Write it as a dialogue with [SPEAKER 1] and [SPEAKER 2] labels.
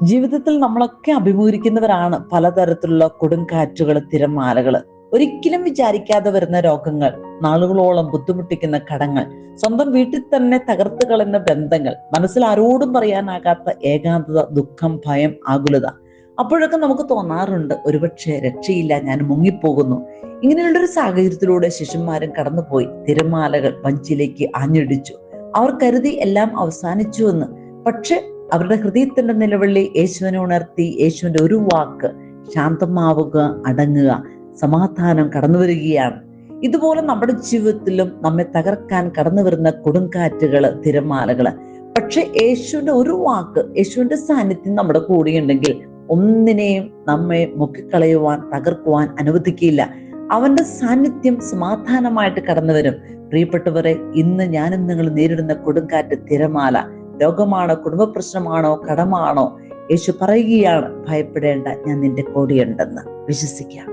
[SPEAKER 1] ജീവിതത്തിൽ നമ്മളൊക്കെ അഭിമുഖീകരിക്കുന്നവരാണ് പലതരത്തിലുള്ള കൊടുങ്കാറ്റുകൾ, തിരമാലകൾ. ഒരിക്കലും വിചാരിക്കാതെ വരുന്ന രോഗങ്ങൾ, നാളുകളോളം ബുദ്ധിമുട്ടിക്കുന്ന കടങ്ങൾ, സ്വന്തം വീട്ടിൽ തന്നെ തകർത്ത് കളയുന്ന ബന്ധങ്ങൾ, മനസ്സിൽ ആരോടും പറയാനാകാത്ത ഏകാന്തത, ദുഃഖം, ഭയം, ആകുലത. അപ്പോഴൊക്കെ നമുക്ക് തോന്നാറുണ്ട്, ഒരുപക്ഷെ രക്ഷയില്ല, ഞാൻ മുങ്ങിപ്പോകുന്നു. ഇങ്ങനെയുള്ളൊരു സാഹചര്യത്തിലൂടെ ശിഷ്യന്മാരും കടന്നുപോയി. തിരമാലകൾ വഞ്ചിയിലേക്ക് ആഞ്ഞിടിച്ചു. അവർ കരുതി എല്ലാം അവസാനിച്ചു എന്ന്. പക്ഷെ അവരുടെ ഹൃദയത്തിന്റെ നിലവിളി യേശുവിനെ ഉണർത്തി. യേശുവിന്റെ ഒരു വാക്ക്, ശാന്തമാവുക, അടങ്ങുക, സമാധാനം കടന്നു വരികയാണ്. ഇതുപോലെ നമ്മുടെ ജീവിതത്തിലും നമ്മെ തകർക്കാൻ കടന്നു വരുന്ന കൊടുങ്കാറ്റുകള്, തിരമാലകള്. പക്ഷെ യേശുവിന്റെ ഒരു വാക്ക്, യേശുവിന്റെ സാന്നിധ്യം നമ്മുടെ കൂടെയുണ്ടെങ്കിൽ ഒന്നിനെയും നമ്മെ മുക്കിക്കളയുവാൻ, തകർക്കുവാൻ അനുവദിക്കില്ല. അവന്റെ സാന്നിധ്യം സമാധാനമായിട്ട് കടന്നു വരും. പ്രിയപ്പെട്ടവരെ, ഇന്ന് ഞാനും നിങ്ങൾ നേരിടുന്ന കൊടുങ്കാറ്റ്, തിരമാല, രോഗമാണോ, കുടുംബ പ്രശ്നമാണോ, കടമാണോ, യേശു പറയുകയാണ്, ഭയപ്പെടേണ്ട, ഞാൻ നിന്റെ കൂടെയുണ്ടെന്ന്. വിശ്വസിക്കാം.